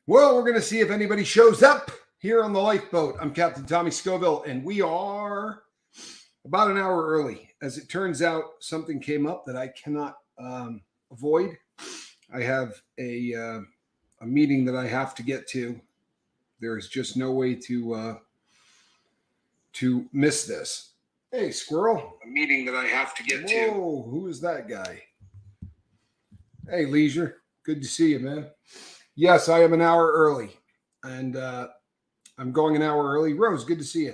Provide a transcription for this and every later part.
Well, we're going to see if anybody shows up here on the lifeboat. I'm Captain Tommy Scoville, and we are about an hour early. As it turns out, something came up that I cannot avoid. I have a meeting that I have to get to. There is just no way to miss this. Hey, squirrel. A meeting that I have to get to. Whoa, who is that guy? Hey, Leisure. Good to see you, man. Yes, I am an hour early, and I'm going an hour early. Rose, good to see you.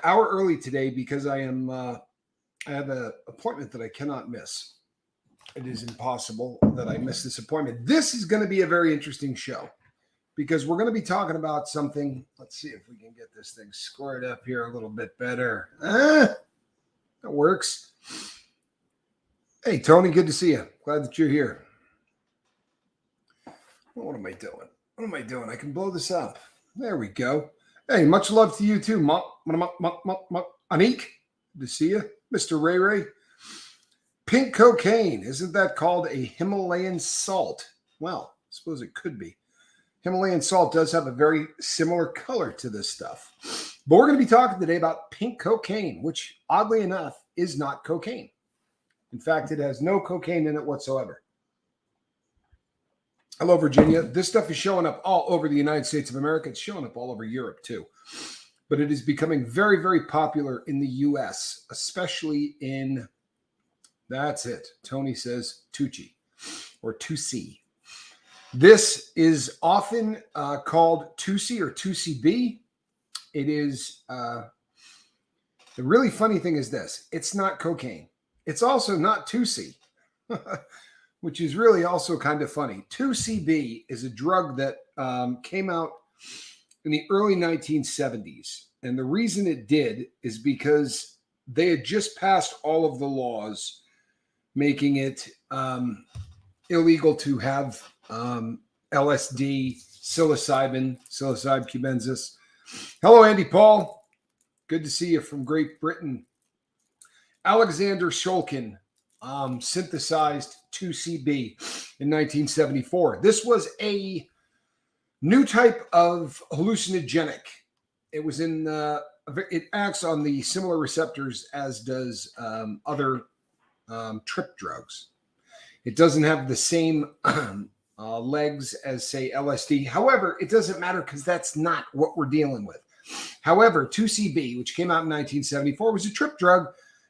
Hour early today because I have an appointment that I cannot miss. It is impossible that I miss this appointment. This is going to be a very interesting show because we're going to be talking about something. Let's see if we can get this thing squared up here a little bit better. That works. Hey, Tony, good to see you. Glad that you're here. What am I doing? What am I doing? I can blow this up. There we go. Hey, much love to you too, Anik. Good to see you. Mr. Ray Ray. Pink cocaine. Isn't that called a Himalayan salt? Well, I suppose it could be. Himalayan salt does have a very similar color to this stuff. But we're going to be talking today about pink cocaine, which oddly enough is not cocaine. In fact, it has no cocaine in it whatsoever. Hello, Virginia. This stuff is showing up all over the United States of America. It's showing up all over Europe, too. But it is becoming very, very popular in the U.S., especially in, that's it. Tony says Tucci or Tusi. This is often called Tusi or Tusi-B. It is, the really funny thing is this. It's not cocaine. It's also not Tusi. Which is really also kind of funny. 2CB is a drug that came out in the early 1970s. And the reason it did is because they had just passed all of the laws making it illegal to have LSD, psilocybin cubensis. Hello, Andy Paul. Good to see you from Great Britain. Alexander Shulkin synthesized 2CB in 1974. This was a new type of hallucinogenic. It was it acts on the similar receptors as does other trip drugs. It doesn't have the same legs as, say, LSD. However, it doesn't matter because that's not what we're dealing with. However, 2CB, which came out in 1974, was a trip drug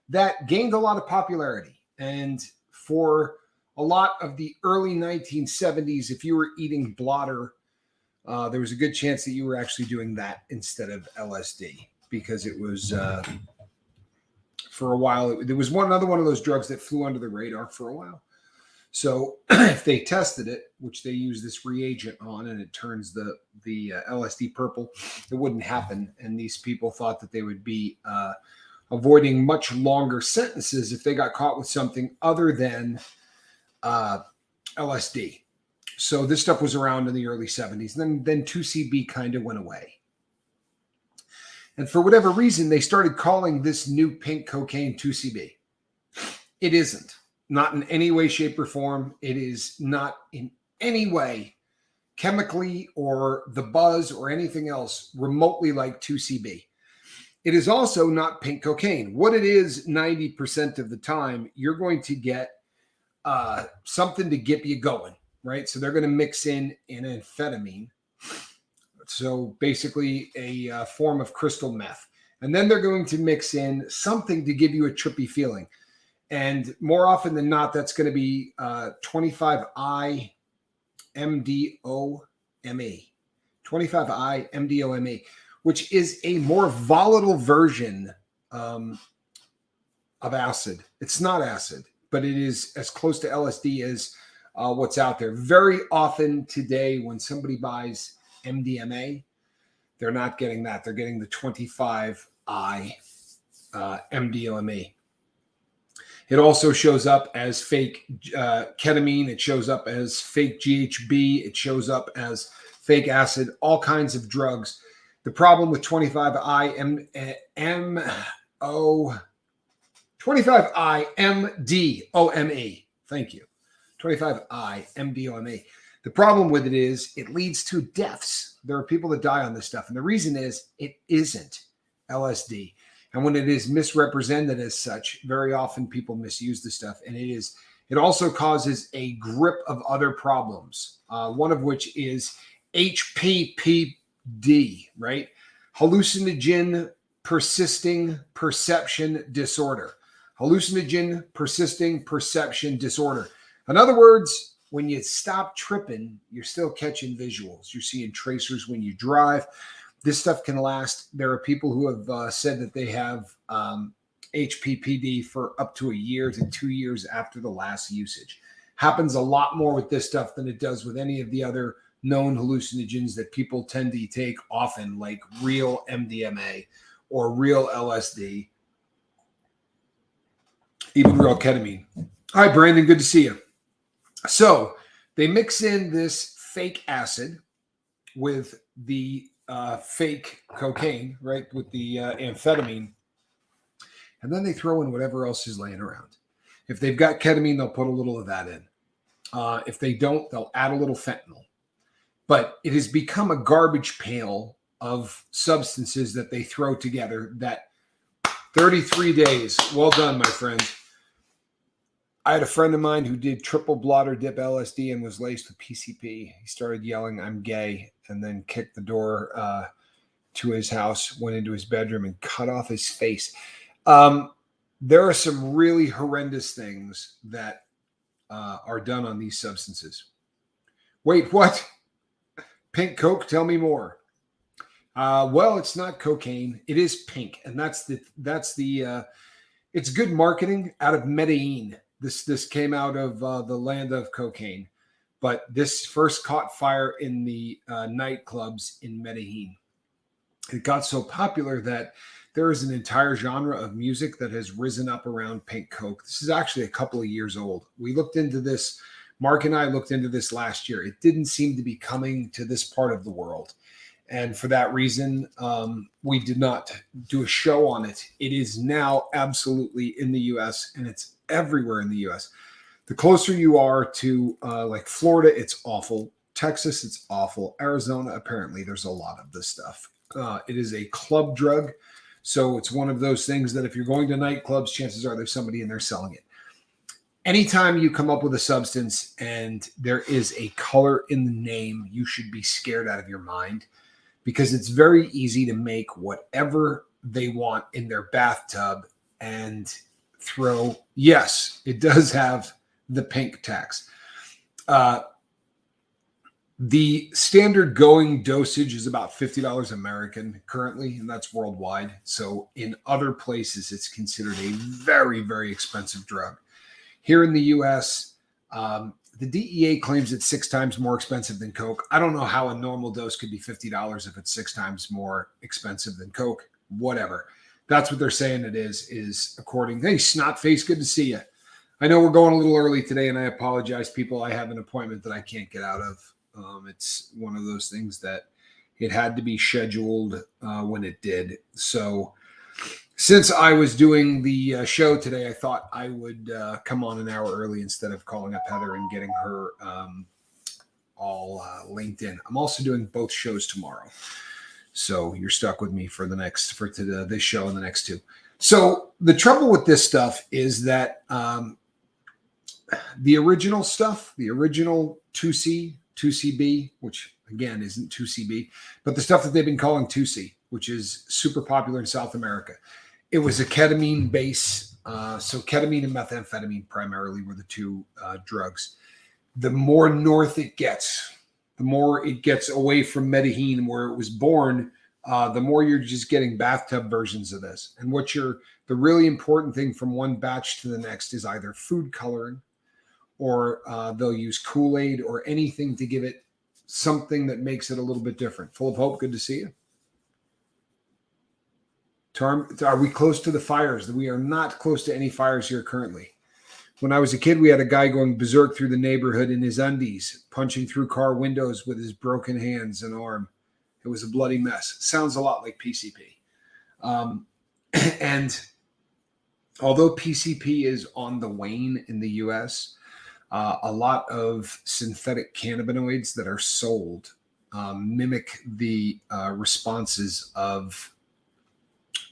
that gained a lot of popularity. And for a lot of the early 1970s, if you were eating blotter, there was a good chance that you were actually doing that instead of LSD because it was, for a while, there was another one of those drugs that flew under the radar for a while. So if they tested it, which they use this reagent on, and it turns the LSD purple, it wouldn't happen. And these people thought that they would be avoiding much longer sentences if they got caught with something other than LSD. So this stuff was around in the early 70s. And then 2CB kind of went away. And for whatever reason, they started calling this new pink cocaine 2CB. It isn't. Not in any way, shape, or form. It is not in any way chemically or the buzz or anything else remotely like 2CB. It is also not pink cocaine. What it is 90% of the time, you're going to get something to get you going, right? So they're going to mix in an amphetamine. So basically a form of crystal meth. And then they're going to mix in something to give you a trippy feeling. And more often than not, that's going to be 25I MDOME. 25I MDOME. Which is a more volatile version of acid. It's not acid, but it is as close to LSD as what's out there. Very often today, when somebody buys MDMA, they're not getting that. They're getting the 25I MDOME. It also shows up as fake ketamine. It shows up as fake GHB. It shows up as fake acid, all kinds of drugs. The problem with 25I MDOME, thank you, 25I MDOME. The problem with it is it leads to deaths. There are people that die on this stuff. And the reason is it isn't LSD. And when it is misrepresented as such, very often people misuse the stuff. And it also causes a grip of other problems, one of which is HPPD, right? Hallucinogen persisting perception disorder. Hallucinogen persisting perception disorder. In other words, when you stop tripping, you're still catching visuals. You're seeing tracers when you drive. This stuff can last. There are people who have said that they have HPPD for up to a year to 2 years after the last usage. Happens a lot more with this stuff than it does with any of the other known hallucinogens that people tend to take often, like real MDMA or real LSD, even real ketamine. Hi, Brandon. Good to see you. So they mix in this fake acid with the fake cocaine, right, with the amphetamine, and then they throw in whatever else is laying around. If they've got ketamine, they'll put a little of that in. If they don't, they'll add a little fentanyl. But it has become a garbage pail of substances that they throw together that 33 days. Well done, my friend. I had a friend of mine who did triple blotter dip LSD and was laced with PCP. He started yelling, "I'm gay," and then kicked the door to his house, went into his bedroom and cut off his face. There are some really horrendous things that are done on these substances. Wait, what? Pink Coke? Tell me more. Well, it's not cocaine. It is pink, and that's the. It's good marketing out of Medellin. This came out of the land of cocaine, but this first caught fire in the nightclubs in Medellin. It got so popular that there is an entire genre of music that has risen up around pink Coke. This is actually a couple of years old. We looked into this. Mark and I looked into this last year. It didn't seem to be coming to this part of the world. And for that reason, we did not do a show on it. It is now absolutely in the U.S. and it's everywhere in the U.S. The closer you are to like Florida, it's awful. Texas, it's awful. Arizona, apparently there's a lot of this stuff. It is a club drug. So it's one of those things that if you're going to nightclubs, chances are there's somebody in there selling it. Anytime you come up with a substance and there is a color in the name, you should be scared out of your mind, because it's very easy to make whatever they want in their bathtub and throw. Yes, it does have the pink tax. The standard going dosage is about $50 American currently, and that's worldwide. So in other places, it's considered a very, very expensive drug. Here in the U.S., the DEA claims it's 6 times more expensive than Coke. I don't know how a normal dose could be $50 if it's 6 times more expensive than Coke. Whatever. That's what they're saying it is according. Hey, Snotface, good to see you. I know we're going a little early today, and I apologize, people. I have an appointment that I can't get out of. It's one of those things that it had to be scheduled when it did. So since I was doing the show today, I thought I would come on an hour early instead of calling up Heather and getting her all linked in. I'm also doing both shows tomorrow. So you're stuck with me for this show and the next two. So the trouble with this stuff is that the original stuff, the original 2C, 2CB, which again isn't 2CB, but the stuff that they've been calling 2C, which is super popular in South America, it was a ketamine base. So ketamine and methamphetamine primarily were the two drugs. The more north it gets, the more it gets away from Medellin, where it was born, the more you're just getting bathtub versions of this. And the really important thing from one batch to the next is either food coloring, or they'll use Kool-Aid or anything to give it something that makes it a little bit different. Full of Hope, good to see you. Are we close to the fires? We are not close to any fires here currently. When I was a kid, we had a guy going berserk through the neighborhood in his undies, punching through car windows with his broken hands and arm. It was a bloody mess. Sounds a lot like PCP. And although PCP is on the wane in the U.S., A lot of synthetic cannabinoids that are sold mimic the responses of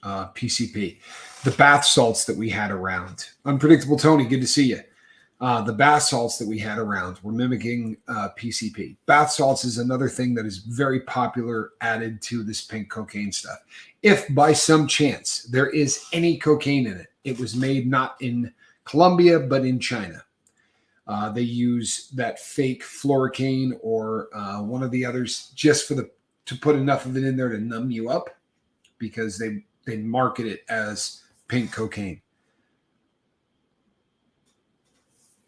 PCP. The bath salts that we had around. Unpredictable Tony, good to see you. The bath salts that we had around were mimicking PCP. Bath salts is another thing that is very popular added to this pink cocaine stuff. If by some chance there is any cocaine in it, it was made not in Colombia, but in China. They use that fake fluorocane or one of the others just to put enough of it in there to numb you up, because they market it as pink cocaine.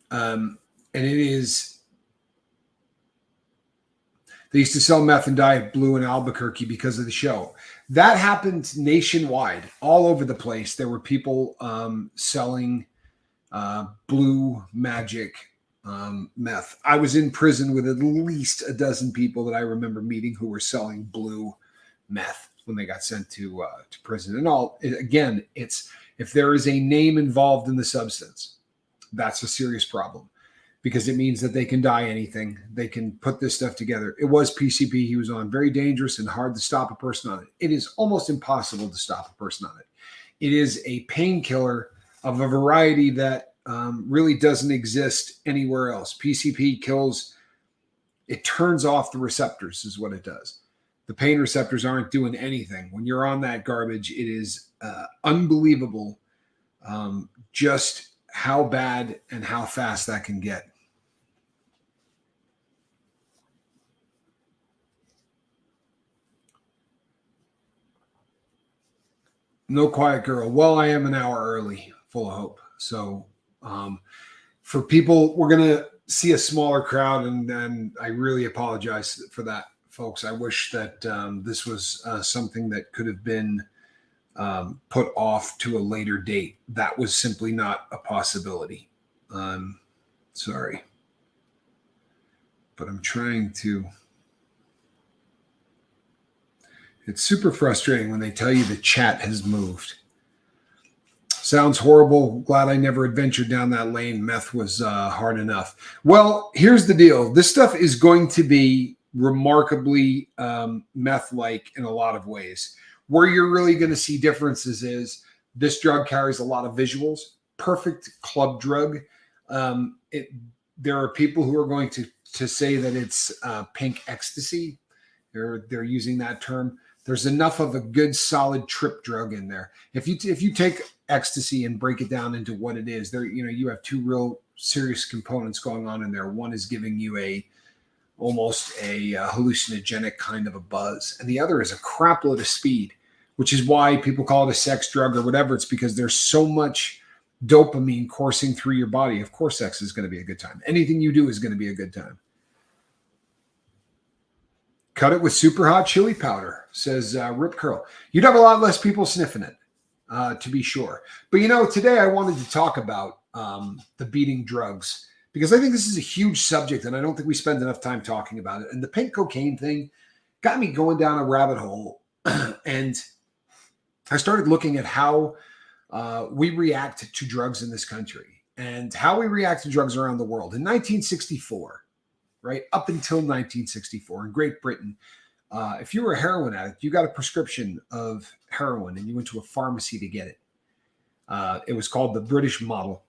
And it is, they used to sell meth and Diet Blue in Albuquerque because of the show. That happened nationwide, all over the place. There were people selling Blue Magic meth. I was in prison with at least a dozen people that I remember meeting who were selling blue meth when they got sent to prison. And again, it's, if there is a name involved in the substance, that's a serious problem, because it means that they can die anything. They can put this stuff together. It was PCP he was on. Very dangerous and hard to stop a person on it. It is almost impossible to stop a person on it. It is a painkiller of a variety that really doesn't exist anywhere else. PCP kills, it turns off the receptors is what it does. The pain receptors aren't doing anything. When you're on that garbage, it is unbelievable just how bad and how fast that can get. No Quiet Girl. Well, I am an hour early, full of hope. So for people, we're going to see a smaller crowd, and I really apologize for that, folks. I wish that this was something that could have been put off to a later date. That was simply not a possibility. Sorry. But I'm trying to. It's super frustrating when they tell you the chat has moved. Sounds horrible. Glad I never adventured down that lane. Meth was hard enough. Well, here's the deal. This stuff is going to be remarkably meth-like in a lot of ways. Where you're really going to see differences is this drug carries a lot of visuals. Perfect club drug. There are people who are going to say that it's pink ecstasy. They're using that term. There's enough of a good solid trip drug in there. If you take ecstasy and break it down into what it is, you have two real serious components going on in there. One is giving you almost a hallucinogenic kind of a buzz, and the other is a crap load of speed, which is why people call it a sex drug or whatever. It's because there's so much dopamine coursing through your body. Of course, sex is going to be a good time. Anything you do is going to be a good time. Cut it with super hot chili powder, says Rip Curl. You'd have a lot less people sniffing it, to be sure. But, today I wanted to talk about the beating drugs, because I think this is a huge subject, and I don't think we spend enough time talking about it. And the pink cocaine thing got me going down a rabbit hole, and I started looking at how we react to drugs in this country and how we react to drugs around the world. In 1964, right up until 1964 in Great Britain, if you were a heroin addict, you got a prescription of heroin and you went to a pharmacy to get it. It was called the British model.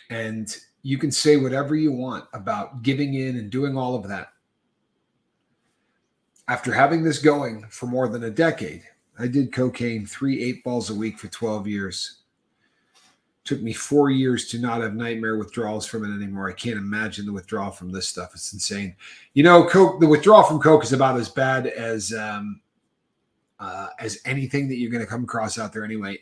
And you can say whatever you want about giving in and doing all of that. After having this going for more than a decade, I did cocaine 3 8-balls a week for 12 years. Took me 4 years to not have nightmare withdrawals from it anymore. I can't imagine the withdrawal from this stuff. It's insane. Coke, the withdrawal from Coke is about as bad as anything that you're going to come across out there anyway.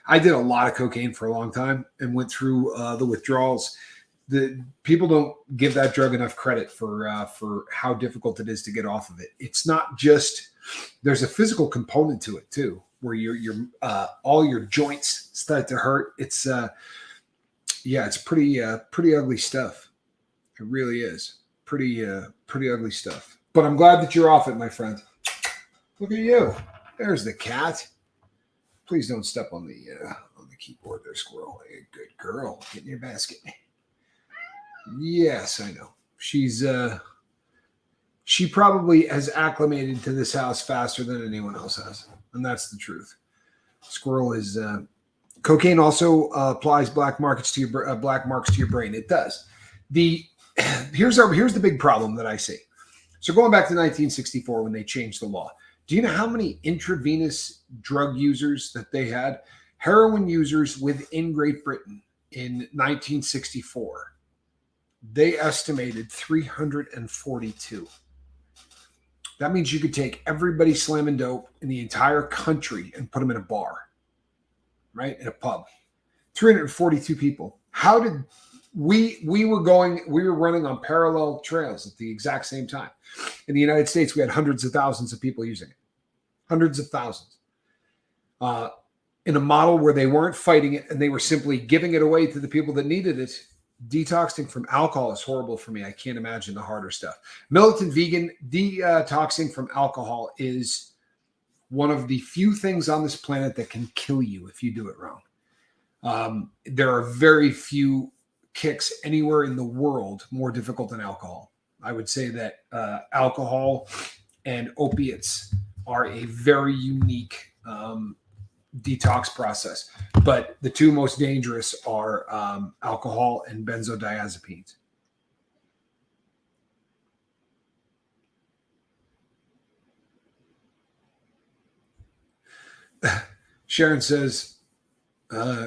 I did a lot of cocaine for a long time and went through the withdrawals. The people don't give that drug enough credit for how difficult it is to get off of it. It's not just, there's a physical component to it too, where your all your joints start to hurt. It's it's pretty ugly stuff. It really is pretty ugly stuff. But I'm glad that you're off it, my friend. Look at you. There's the cat. Please don't step on the keyboard there, squirrel. Hey, good girl. Get in your basket. Yes, I know. She probably has acclimated to this house faster than anyone else has, and that's the truth. Squirrel is cocaine also applies black marks to your brain. It does. The here's the big problem that I see. So going back to 1964 when they changed the law, do you know how many intravenous drug users that they had? Heroin users within Great Britain in 1964, they estimated 342. That means you could take everybody slamming dope in the entire country and put them in a bar, right? In a pub. 342 people. How did we were running on parallel trails at the exact same time. In the United States, we had hundreds of thousands of people using it. Hundreds of thousands. In a model where they weren't fighting it and they were simply giving it away to the people that needed it. Detoxing from alcohol is horrible for me. I can't imagine the harder stuff. Militant vegan, detoxing from alcohol is one of the few things on this planet that can kill you if you do it wrong. There are very few kicks anywhere in the world more difficult than alcohol. I would say that alcohol and opiates are a very unique detox process, but the two most dangerous are alcohol and benzodiazepines. Sharon says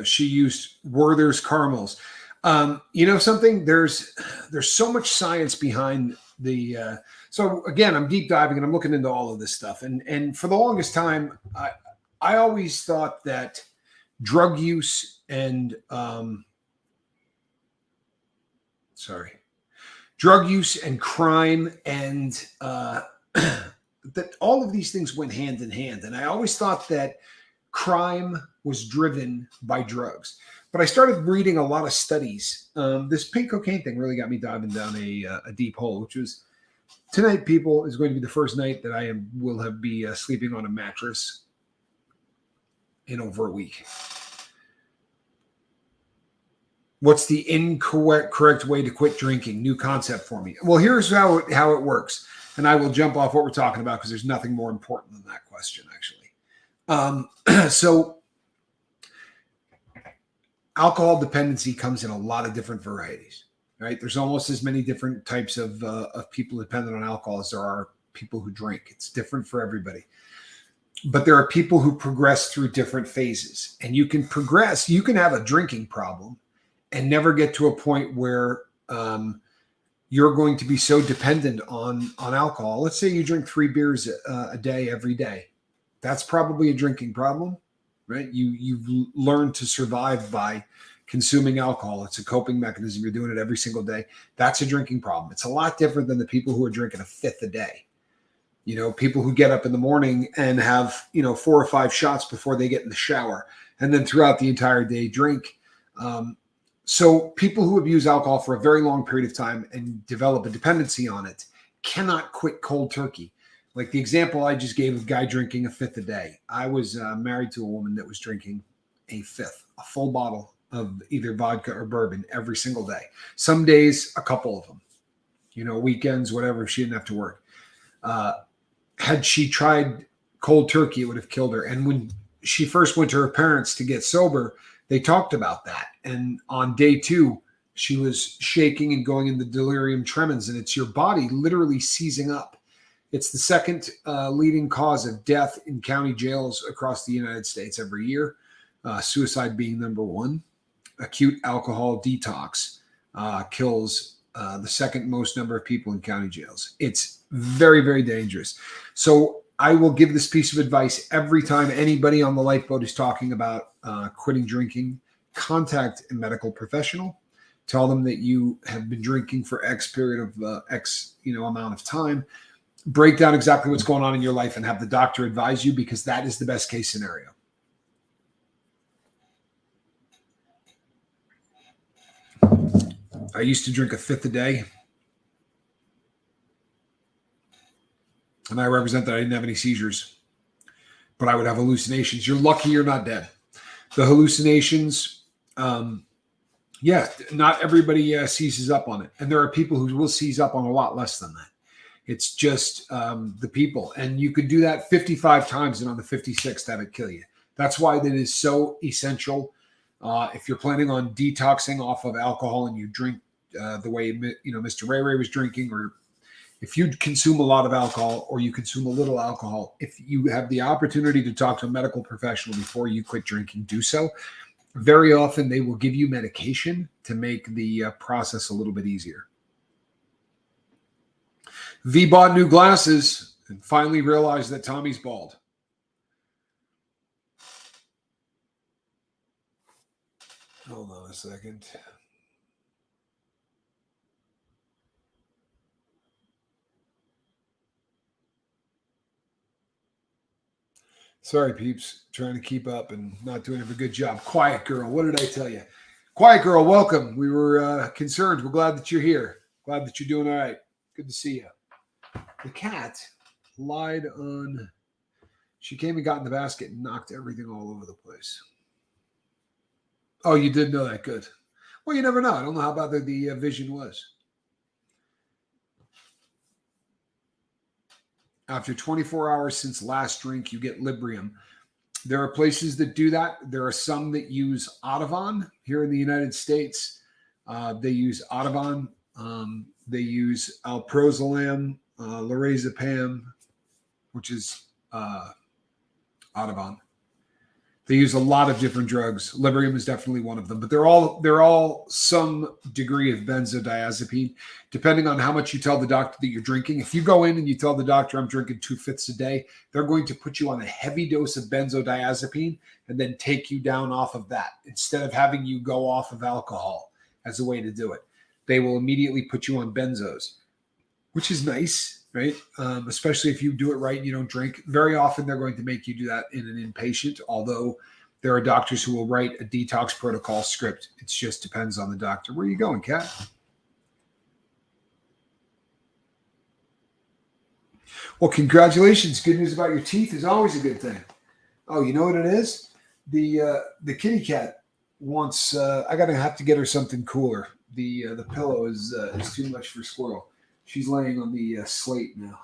she used Werther's caramels. You know something? There's so much science behind the. So again, I'm deep diving and I'm looking into all of this stuff. And for the longest time, I always thought that drug use and drug use and crime and that all of these things went hand in hand. And I always thought that crime was driven by drugs. But I started reading a lot of studies. This pink cocaine thing really got me diving down a deep hole, which was tonight, people, is going to be the first night that I will be sleeping on a mattress in over a week. What's the correct way to quit drinking? New concept for me. Well, here's how it works. And I will jump off what we're talking about because there's nothing more important than that question, actually. So alcohol dependency comes in a lot of different varieties, right? There's almost as many different types of people dependent on alcohol as there are people who drink. It's different for everybody. But there are people who progress through different phases. And you can progress. You can have a drinking problem and never get to a point where you're going to be so dependent on alcohol. Let's say you drink 3 beers a day every day. That's probably a drinking problem, right? You've learned to survive by consuming alcohol. It's a coping mechanism. You're doing it every single day. That's a drinking problem. It's a lot different than the people who are drinking a fifth a day. You know, people who get up in the morning and have, 4 or 5 shots before they get in the shower and then throughout the entire day drink. So people who abuse alcohol for a very long period of time and develop a dependency on it cannot quit cold turkey. Like the example I just gave of a guy drinking a fifth a day. I was married to a woman that was drinking a full bottle of either vodka or bourbon every single day. Some days, a couple of them, weekends, whatever, she didn't have to work. Had she tried cold turkey, it would have killed her. And when she first went to her parents to get sober, they talked about that. And on day 2, she was shaking and going into delirium tremens, and it's your body literally seizing up. It's the second leading cause of death in county jails across the United States every year, suicide being number 1. Acute alcohol detox kills the second most number of people in county jails. It's very, very dangerous. So I will give this piece of advice every time anybody on the lifeboat is talking about quitting drinking. Contact a medical professional. Tell them that you have been drinking for X period of X amount of time. Break down exactly what's going on in your life and have the doctor advise you, because that is the best case scenario. I used to drink a fifth a day. And I represent that I didn't have any seizures, but I would have hallucinations. You're lucky you're not dead. The hallucinations, Yes, not everybody seizes up on it. And there are people who will seize up on a lot less than that. It's just the people. And you could do that 55 times, and on the 56th, that would kill you. That's why that is so essential. If you're planning on detoxing off of alcohol and you drink the way Mr. Ray Ray was drinking, or if you consume a lot of alcohol or you consume a little alcohol, if you have the opportunity to talk to a medical professional before you quit drinking, do so. Very often they will give you medication to make the process a little bit easier. V bought new glasses and finally realized that Tommy's bald. Hold on a second. Sorry, peeps. Trying to keep up and not doing a good job. Quiet girl. What did I tell you? Quiet girl, welcome. We were concerned. We're glad that you're here. Glad that you're doing all right. Good to see you. The cat lied on. She came and got in the basket and knocked everything all over the place. Oh, you did know that. Good. Well, you never know. I don't know how bad the vision was. After 24 hours since last drink, you get Librium. There are places that do that. There are some that use Audubon here in the United States. They use Audubon. They use alprazolam, lorazepam, which is Audubon. They use a lot of different drugs. Librium is definitely one of them, but they're all some degree of benzodiazepine, depending on how much you tell the doctor that you're drinking. If you go in and you tell the doctor I'm drinking 2/5 a day, they're going to put you on a heavy dose of benzodiazepine and then take you down off of that instead of having you go off of alcohol as a way to do it. They will immediately put you on benzos, which is nice, right? Especially if you do it right and you don't drink. Very often they're going to make you do that in an inpatient, although there are doctors who will write a detox protocol script. It just depends on the doctor. Where are you going, Kat? Well, congratulations. Good news about your teeth is always a good thing. Oh, you know what it is? The kitty cat wants, I gotta have to get her something cooler. The pillow is too much for Squirrel. She's laying on the slate now.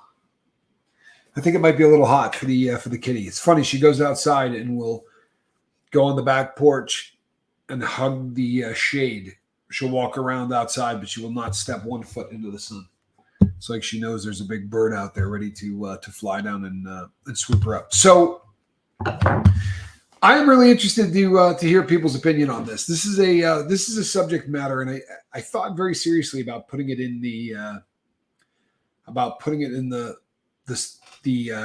I think it might be a little hot for the kitty. It's funny. She goes outside and will go on the back porch and hug the shade. She'll walk around outside, but she will not step 1 foot into the sun. It's like she knows there's a big bird out there ready to fly down and swoop her up. So I am really interested to hear people's opinion on this. This is a subject matter, and I thought very seriously about putting it in the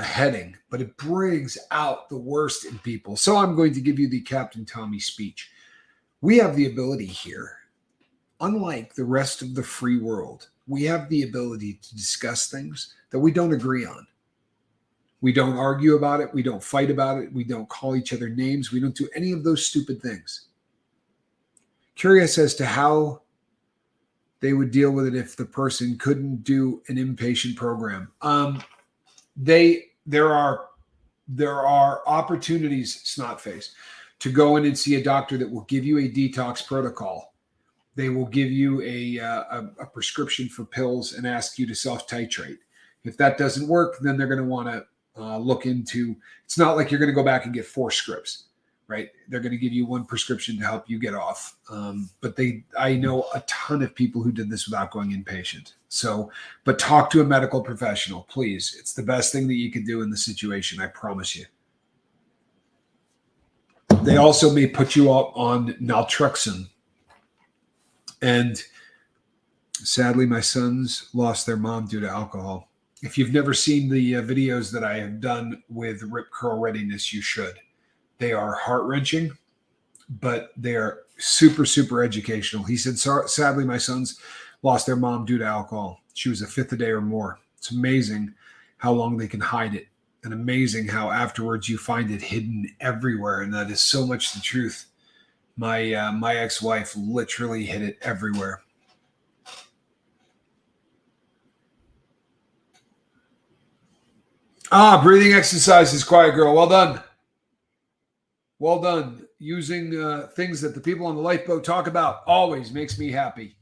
heading, but it brings out the worst in people. So I'm going to give you the Captain Tommy speech. We have the ability here, unlike the rest of the free world, we have the ability to discuss things that we don't agree on. We don't argue about it. We don't fight about it. We don't call each other names. We don't do any of those stupid things. Curious as to how they would deal with it if the person couldn't do an inpatient program. There are opportunities, Snotface, to go in and see a doctor that will give you a detox protocol. They will give you a prescription for pills and ask you to self-titrate. If that doesn't work, then they're going to want to look into. It's not like you're going to go back and get 4 scripts, right? They're going to give you 1 prescription to help you get off. But I know a ton of people who did this without going inpatient. So, but talk to a medical professional, please. It's the best thing that you can do in the situation. I promise you. They also may put you up on naltrexone. And sadly, my sons lost their mom due to alcohol. If you've never seen the videos that I have done with Rip Curl Readiness, you should. They are heart-wrenching, but they are super, super educational. He said, sadly, my sons lost their mom due to alcohol. She was a 5th a day or more. It's amazing how long they can hide it, and amazing how afterwards you find it hidden everywhere, and that is so much the truth. My ex-wife literally hid it everywhere. Breathing exercises, quiet girl. Well done. Well done. using things that the people on the lifeboat talk about always makes me happy.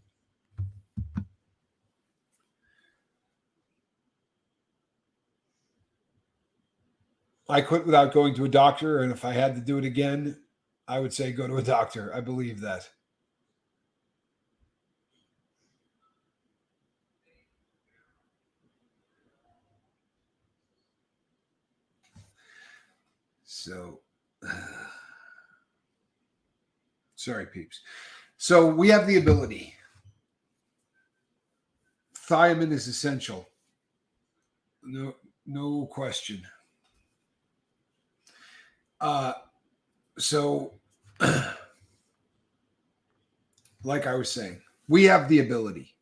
I quit without going to a doctor, and if I had to do it again, I would say go to a doctor. I believe that. So, sorry, peeps. So we have the ability. Thiamine is essential. No question. So, like I was saying, we have the ability.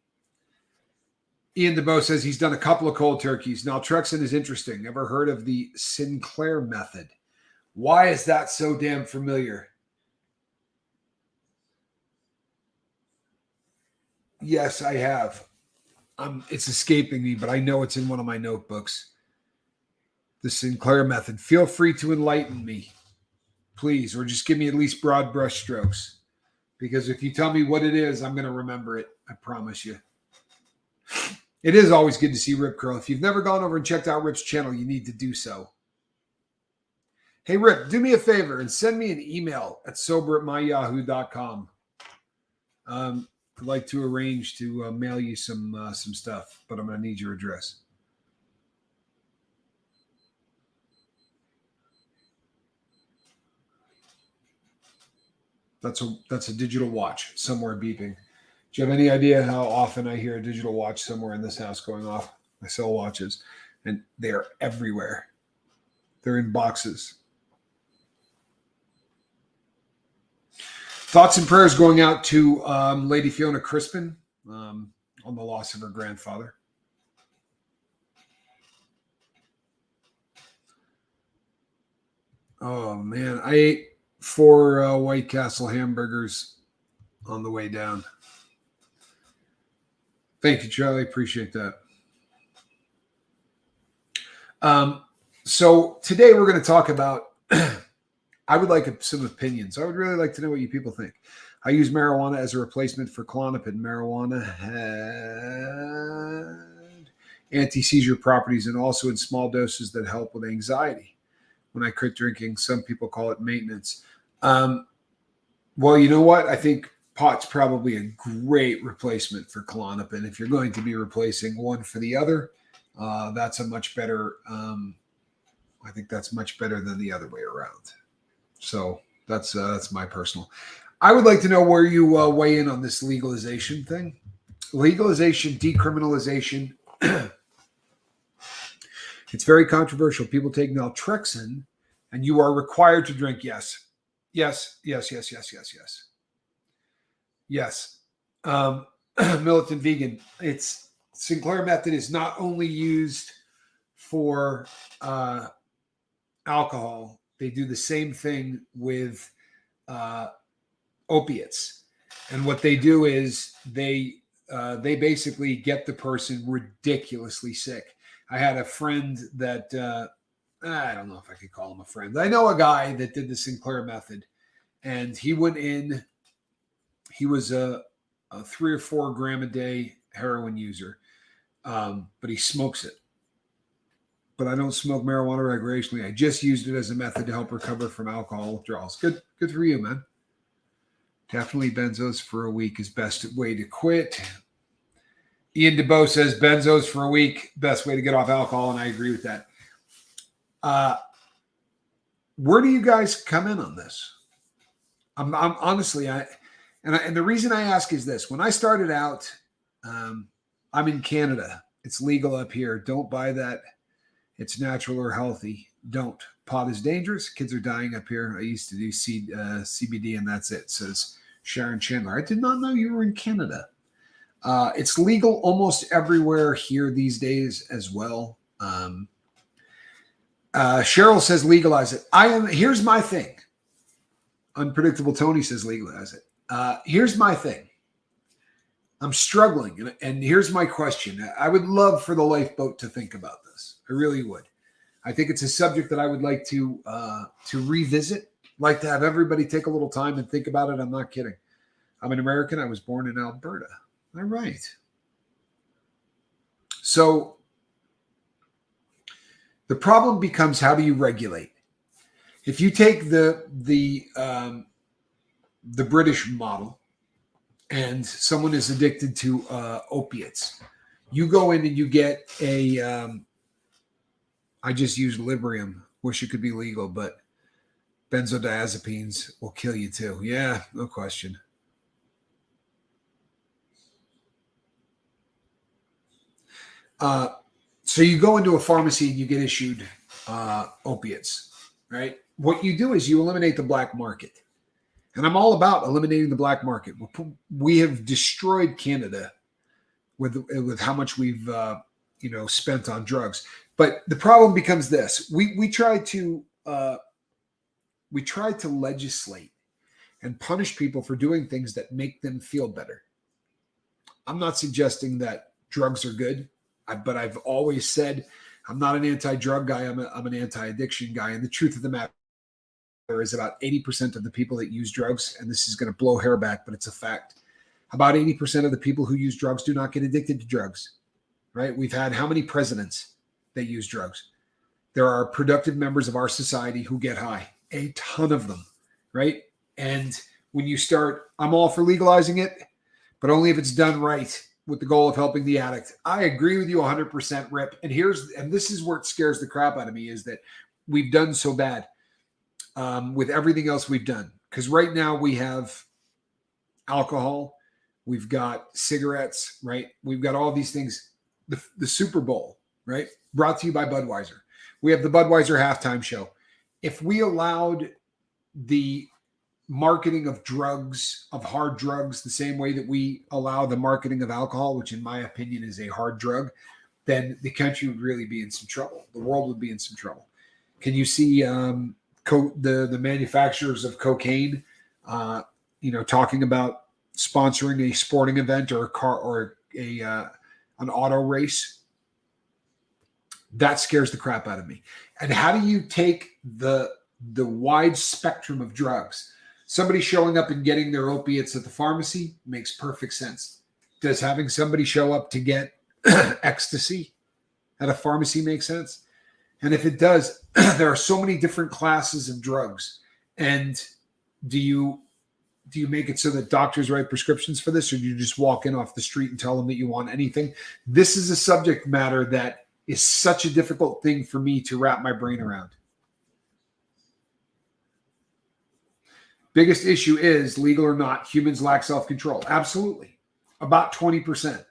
Ian DeBow says he's done a couple of cold turkeys. Naltrexone is interesting. Never heard of the Sinclair method. Why is that so damn familiar? Yes, I have. It's escaping me, but I know it's in one of my notebooks. The Sinclair method. Feel free to enlighten me, please, or just give me at least broad brush strokes. Because if you tell me what it is, I'm going to remember it. I promise you. It is always good to see Rip Curl. If you've never gone over and checked out Rip's channel, you need to do so. Hey, Rip, do me a favor and send me an email at sober@myyahoo.com. I'd like to arrange to mail you some stuff, but I'm going to need your address. That's a digital watch somewhere beeping. Do you have any idea how often I hear a digital watch somewhere in this house going off? I sell watches, and they're everywhere. They're in boxes. Thoughts and prayers going out to Lady Fiona Crispin on the loss of her grandfather. Oh, man. I ate 4 White Castle hamburgers on the way down. Thank you, Charlie. Appreciate that. So today we're going to talk about, I would like some opinions. I would really like to know what you people think. I use marijuana as a replacement for Klonopin. Marijuana had anti-seizure properties and also in small doses that help with anxiety. When I quit drinking, some people call it maintenance. Well, you know what? I think pot's probably a great replacement for Klonopin. If you're going to be replacing one for the other, that's a much better, I think that's much better than the other way around. So that's my personal. I would like to know where you weigh in on this legalization thing. Legalization, decriminalization. It's very controversial. People take naltrexone, and you are required to drink. Yes. Militant vegan. It's Sinclair method is not only used for alcohol. They do the same thing with opiates, and what they do is they basically get the person ridiculously sick. I had a friend that I don't know if I could call him a friend. I know a guy that did the Sinclair method, and he went in. He was a 3 or 4 gram a day heroin user, but he smokes it. But I don't smoke marijuana recreationally. I just used it as a method to help recover from alcohol withdrawals. Good for you, man. Definitely benzos for a week is best way to quit. Ian DeBow says benzos for a week, best way to get off alcohol, and I agree with that. Where do you guys come in on this? I'm honestly, and the reason I ask is this: when I started out, I'm in Canada. It's legal up here. Don't buy that. It's natural or healthy. Don't. Pot is dangerous. Kids are dying up here. I used to do CBD, and that's it. Says Sharon Chandler. I did not know you were in Canada. It's legal almost everywhere here these days as well. Cheryl says legalize it. Here's my thing. Unpredictable Tony says legalize it. Here's my thing. I'm struggling, and here's my question. I would love for the lifeboat to think about this. I really would. I think it's a subject that I would like to revisit like to have everybody take a little time and think about it. I'm not kidding. I'm an American. I was born in Alberta. All right. So the problem becomes, how do you regulate? If you take the British model, and someone is addicted to opiates, you go in and you get a I just used Librium. Wish it could be legal, but benzodiazepines will kill you too. Yeah, no question. So you go into a pharmacy and you get issued opiates, right? What you do is you eliminate the black market. And I'm all about eliminating the black market. We have destroyed Canada with how much we've spent on drugs. But the problem becomes this: we tried to legislate and punish people for doing things that make them feel better. I'm not suggesting that drugs are good, but I've always said I'm not an anti-drug guy. I'm an anti-addiction guy. And the truth of the matter is, about 80% of the people that use drugs, and this is going to blow hair back, but it's a fact, about 80% of the people who use drugs do not get addicted to drugs, right? We've had how many presidents that use drugs? There are productive members of our society who get high, a ton of them, right? And when you start, I'm all for legalizing it, but only if it's done right with the goal of helping the addict. I agree with you 100%, Rip. And this is where it scares the crap out of me, is that we've done so bad with everything else we've done. Because right now we have alcohol, we've got cigarettes, right? We've got all these things. The Super Bowl, right? Brought to you by Budweiser. We have the Budweiser halftime show. If we allowed the marketing of drugs, of hard drugs, the same way that we allow the marketing of alcohol, which in my opinion is a hard drug, then the country would really be in some trouble. The world would be in some trouble. Can you see the manufacturers of cocaine, talking about sponsoring a sporting event or a car or an auto race? That scares the crap out of me. And how do you take the wide spectrum of drugs? Somebody showing up and getting their opiates at the pharmacy makes perfect sense. Does having somebody show up to get ecstasy at a pharmacy make sense? And if it does, there are so many different classes of drugs. And do you make it so that doctors write prescriptions for this, or do you just walk in off the street and tell them that you want anything? This is a subject matter that is such a difficult thing for me to wrap my brain around. Biggest issue is, legal or not, humans lack self-control. Absolutely. About 20%.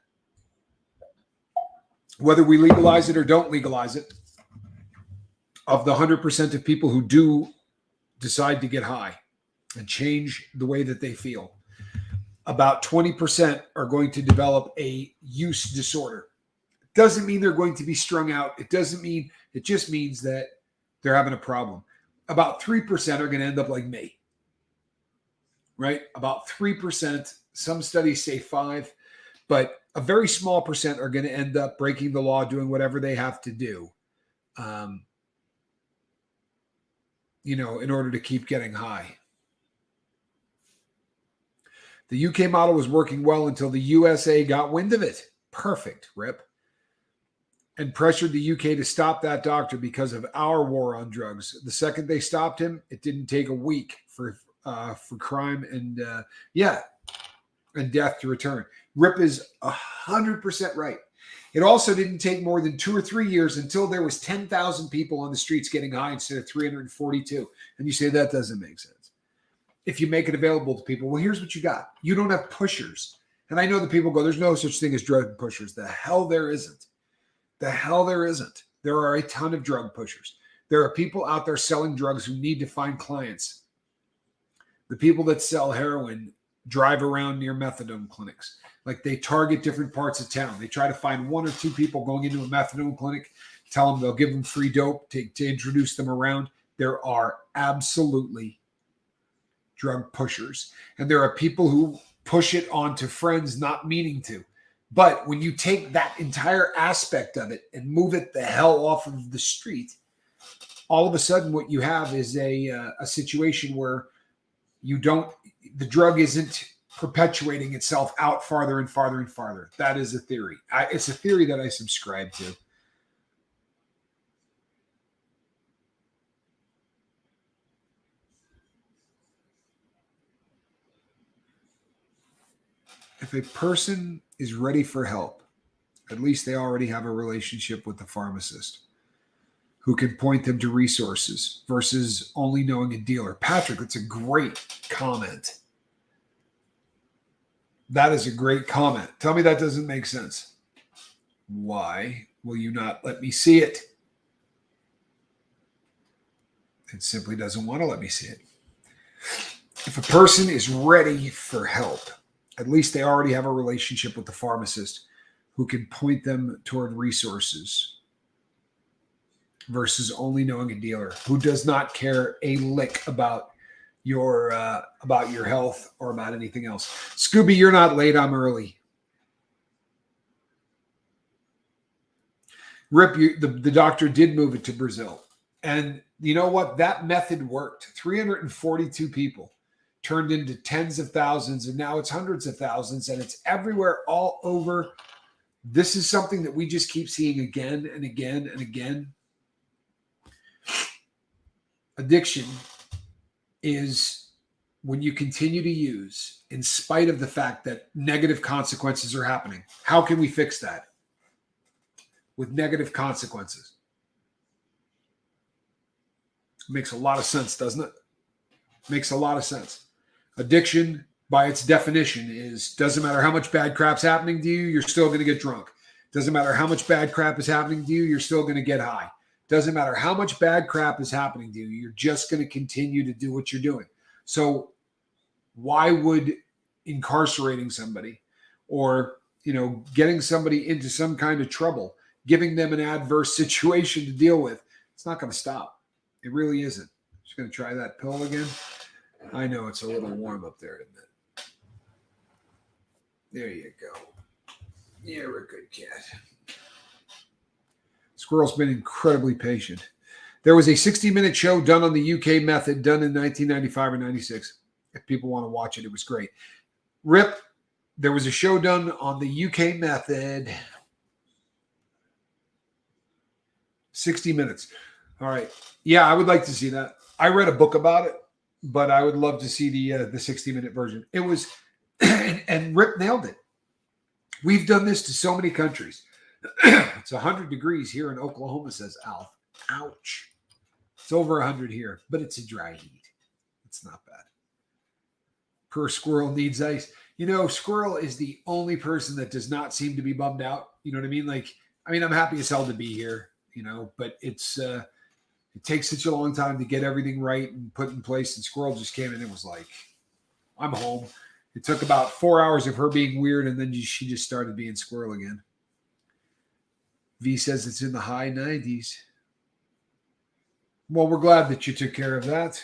Whether we legalize it or don't legalize it, of the 100% of people who do decide to get high and change the way that they feel, about 20% are going to develop a use disorder. Doesn't mean they're going to be strung out. It just means that they're having a problem. About 3% are going to end up like me, right? About 3%. Some studies say 5%, but a very small percent are going to end up breaking the law, doing whatever they have to do, in order to keep getting high. The UK model was working well until the USA got wind of it. Perfect, Rip. And pressured the UK to stop that doctor because of our war on drugs. The second they stopped him, it didn't take a week for crime and death to return. Rip is 100% right. It also didn't take more than 2 or 3 years until there was 10,000 people on the streets getting high instead of 342. And you say that doesn't make sense. If you make it available to people, well, here's what you got. You don't have pushers. And I know that people go, there's no such thing as drug pushers. The hell there isn't. The hell there isn't. There are a ton of drug pushers. There are people out there selling drugs who need to find clients. The people that sell heroin drive around near methadone clinics. Like, they target different parts of town. They try to find 1 or 2 people going into a methadone clinic, tell them they'll give them free dope to introduce them around. There are absolutely drug pushers. And there are people who push it onto friends not meaning to. But when you take that entire aspect of it and move it the hell off of the street, all of a sudden what you have is a situation where the drug isn't perpetuating itself out farther and farther and farther. That is a theory. It's a theory that I subscribe to. If a person is ready for help, at least they already have a relationship with the pharmacist who can point them to resources versus only knowing a dealer. Patrick, that's a great comment. That is a great comment. Tell me that doesn't make sense. Why will you not let me see it? It simply doesn't want to let me see it. If a person is ready for help, at least they already have a relationship with the pharmacist who can point them toward resources versus only knowing a dealer who does not care a lick about your health or about anything else. Scooby, you're not late. I'm early. Rip, the doctor did move it to Brazil. And you know what? That method worked. 342 people turned into tens of thousands, and now it's hundreds of thousands, and it's everywhere, all over. This is something that we just keep seeing again and again and again. Addiction is when you continue to use in spite of the fact that negative consequences are happening. How can we fix that? With negative consequences. Makes a lot of sense, doesn't it? Makes a lot of sense. Addiction, by its definition, doesn't matter how much bad crap's happening to you, you're still going to get drunk. Doesn't matter how much bad crap is happening to you, you're still going to get high. Doesn't matter how much bad crap is happening to you, you're just going to continue to do what you're doing. So why would incarcerating somebody or, getting somebody into some kind of trouble, giving them an adverse situation to deal with, it's not going to stop. It really isn't. Just going to try that pill again. I know it's a little warm up there, isn't it? There you go. You're a good cat. Squirrel's been incredibly patient. There was a 60-minute show done on the UK method, done in 1995 or 96. If people want to watch it, it was great. Rip, there was a show done on the UK method. 60 minutes. All right. Yeah, I would like to see that. I read a book about it, but I would love to see the 60-minute version. It was, and Rip nailed it. We've done this to so many countries. It's 100 degrees here in Oklahoma, says Alf. Ouch. It's over 100 here, but it's a dry heat. It's not bad. Per squirrel needs ice. Squirrel is the only person that does not seem to be bummed out. You know what I mean? I'm happy as hell to be here, but it takes such a long time to get everything right and put in place. And Squirrel just came in and was like, I'm home. It took about 4 hours of her being weird, and then she just started being Squirrel again. V says it's in the high 90s. Well, we're glad that you took care of that.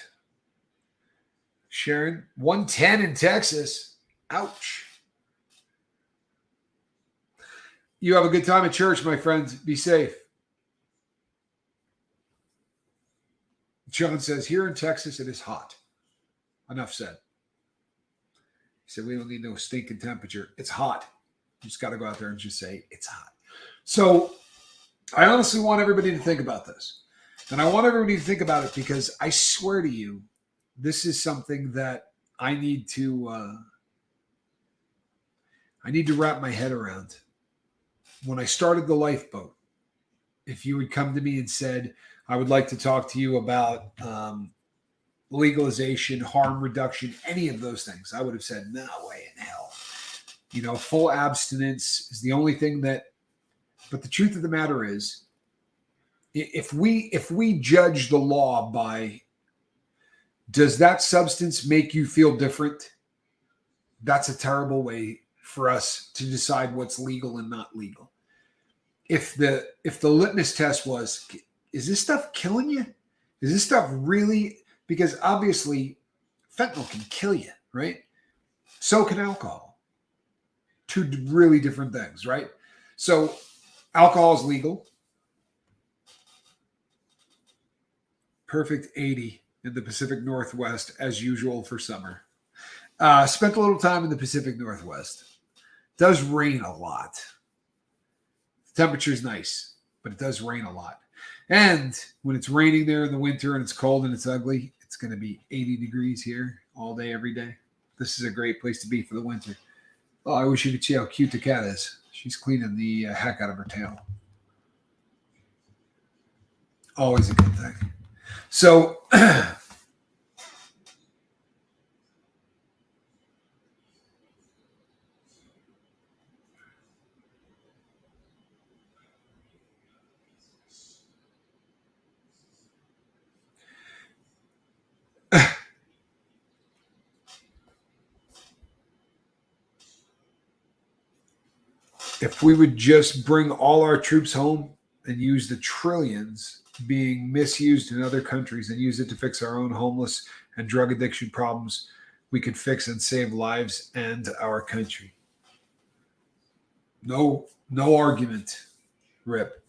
Sharon, 110 in Texas. Ouch. You have a good time at church, my friends. Be safe. John says, here in Texas, it is hot. Enough said. He said, we don't need no stinking temperature. It's hot. You just got to go out there and just say, it's hot. So I honestly want everybody to think about this. And I want everybody to think about it because I swear to you, this is something that I need to wrap my head around. When I started the lifeboat, if you had come to me and said, I would like to talk to you about legalization, harm reduction, any of those things, I would have said, no way in hell. Full abstinence is the only thing that, but the truth of the matter is, if we judge the law by, does that substance make you feel different? That's a terrible way for us to decide what's legal and not legal. If the litmus test was, is this stuff killing you? Is this stuff really? Because obviously fentanyl can kill you, right? So can alcohol. Two really different things, right? So alcohol is legal. Perfect 80 in the Pacific Northwest as usual for summer. Spent a little time in the Pacific Northwest. Does rain a lot. The temperature's nice, but it does rain a lot. And when it's raining there in the winter and it's cold and it's ugly, it's going to be 80 degrees here all day, every day. This is a great place to be for the winter. Oh, I wish you could see how cute the cat is. She's cleaning the heck out of her tail. Always a good thing. So, if we would just bring all our troops home and use the trillions being misused in other countries and use it to fix our own homeless and drug addiction problems, we could fix and save lives and our country. No argument, Rip.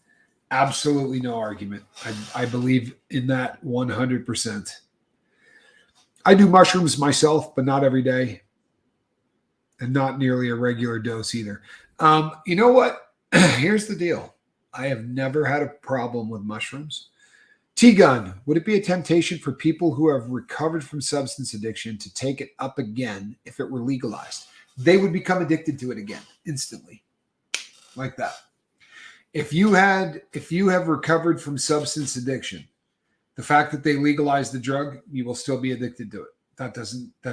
Absolutely no argument. I believe in that 100%. I do mushrooms myself, but not every day, and not nearly a regular dose either. You know what? Here's the deal. I have never had a problem with mushrooms. T-Gun, would it be a temptation for people who have recovered from substance addiction to take it up again if it were legalized? They would become addicted to it again instantly, like that. If you have recovered from substance addiction, the fact that they legalize the drug, you will still be addicted to it. That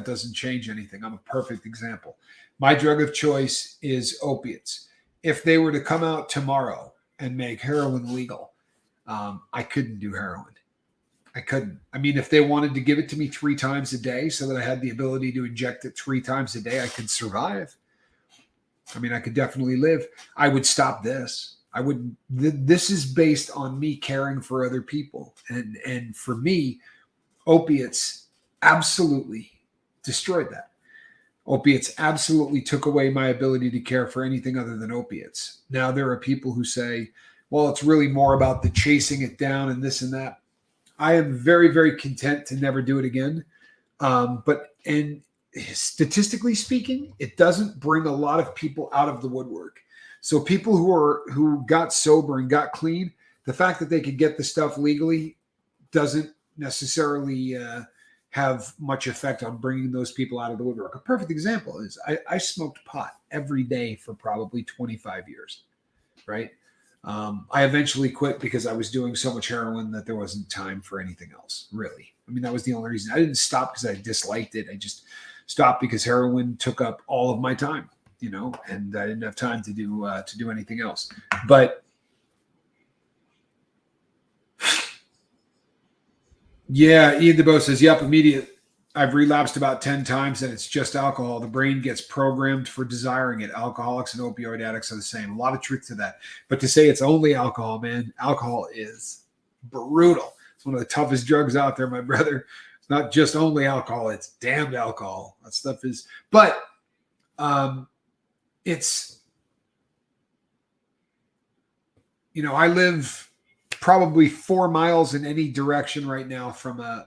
doesn't change anything. I'm a perfect example. My drug of choice is opiates. If they were to come out tomorrow and make heroin legal, I couldn't do heroin. I couldn't. I mean, if they wanted to give it to me 3 times a day so that I had the ability to inject it 3 times a day, I could survive. I mean, I could definitely live. I would stop this. I wouldn't. This is based on me caring for other people. And for me, opiates absolutely destroyed that. Opiates absolutely took away my ability to care for anything other than opiates. Now, there are people who say, well, it's really more about the chasing it down and this and that. I am very, very content to never do it again. And statistically speaking, it doesn't bring a lot of people out of the woodwork. So people who got sober and got clean, the fact that they could get the stuff legally doesn't necessarily have much effect on bringing those people out of the woodwork. A perfect example is I smoked pot every day for probably 25 years, right? I eventually quit because I was doing so much heroin that there wasn't time for anything else, really. I mean, that was the only reason. I didn't stop because I disliked it. I just stopped because heroin took up all of my time, and I didn't have time to do anything else. But yeah, Ian DeBow says, yep, immediate. I've relapsed about 10 times and it's just alcohol. The brain gets programmed for desiring it. Alcoholics and opioid addicts are the same. A lot of truth to that. But to say it's only alcohol, man, alcohol is brutal. It's one of the toughest drugs out there, my brother. It's not just only alcohol. It's damned alcohol. That stuff is, but it's, I live probably 4 miles in any direction right now from a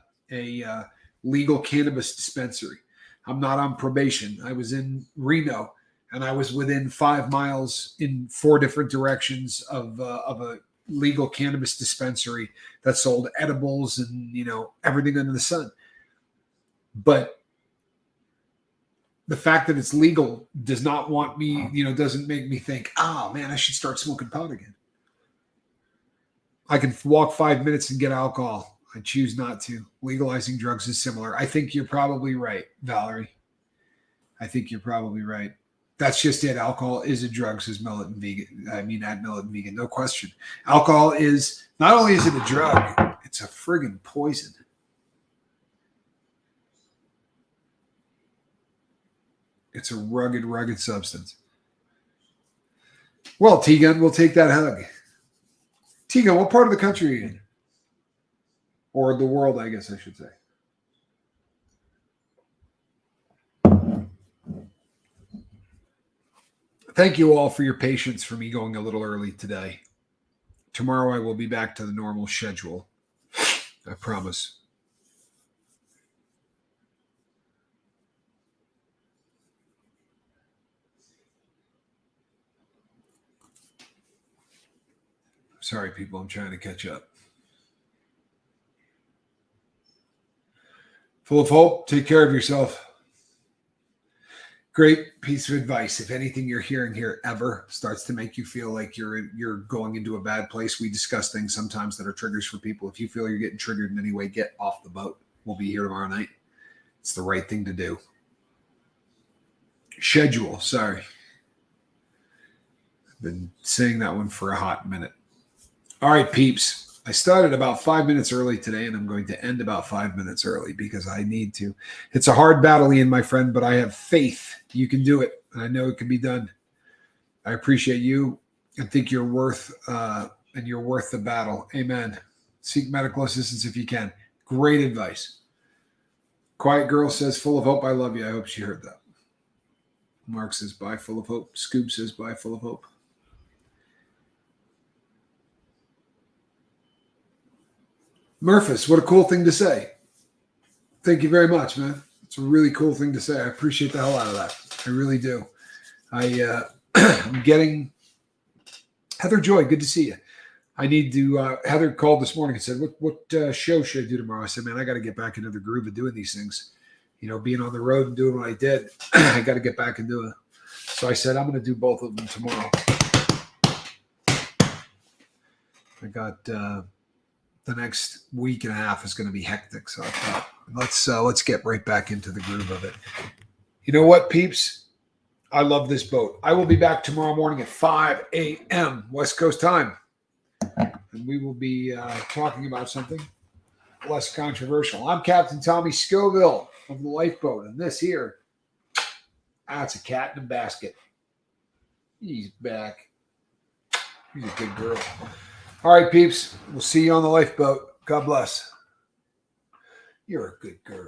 legal cannabis dispensary. I'm not on probation. I was in Reno and I was within 5 miles in 4 different directions of a legal cannabis dispensary that sold edibles and, everything under the sun. But the fact that it's legal does not want me, doesn't make me think, oh man, I should start smoking pot again. I can walk 5 minutes and get alcohol. I choose not to. Legalizing drugs is similar. I think you're probably right, Valerie. I think you're probably right. That's just it. Alcohol is a drug, says Militant Vegan. At Militant Vegan, no question. Alcohol is, not only is it a drug, it's a friggin' poison. It's a rugged substance. Well, T-Gun, we'll take that hug. T-Gun, what part of the country are you in? Or the world, I guess I should say. Thank you all for your patience for me going a little early today. Tomorrow I will be back to the normal schedule. I promise. Sorry, people. I'm trying to catch up. Full of hope. Take care of yourself. Great piece of advice. If anything you're hearing here ever starts to make you feel like you're going into a bad place, we discuss things sometimes that are triggers for people. If you feel you're getting triggered in any way, get off the boat. We'll be here tomorrow night. It's the right thing to do. Schedule. Sorry. I've been saying that one for a hot minute. All right, peeps. I started about 5 minutes early today, and I'm going to end about 5 minutes early because I need to. It's a hard battle, Ian, my friend, but I have faith you can do it, and I know it can be done. I appreciate you and think you're worth the battle. Amen. Seek medical assistance if you can. Great advice. Quiet Girl says, full of hope. I love you. I hope she heard that. Mark says, bye, full of hope. Scoob says, bye, full of hope. Murphys, what a cool thing to say. Thank you very much, man. It's a really cool thing to say. I appreciate the hell out of that. I really do. I'm getting Heather Joy. Good to see you. I need to. Heather called this morning and said, "What show should I do tomorrow?" I said, "Man, I got to get back into the groove of doing these things. You know, being on the road and doing what I did, I got to get back and do it." So I said, "I'm going to do both of them tomorrow." I got the next week and a half is going to be hectic, so I thought let's get right back into the groove of it. You know what, peeps? I love this boat. I will be back tomorrow morning at 5 a.m. West Coast time. And we will be talking about something less controversial. I'm Captain Tommy Scoville of the Lifeboat. And this here, that's a cat in a basket. He's back. He's a good girl. All right, peeps. We'll see you on the Lifeboat. God bless. You're a good girl.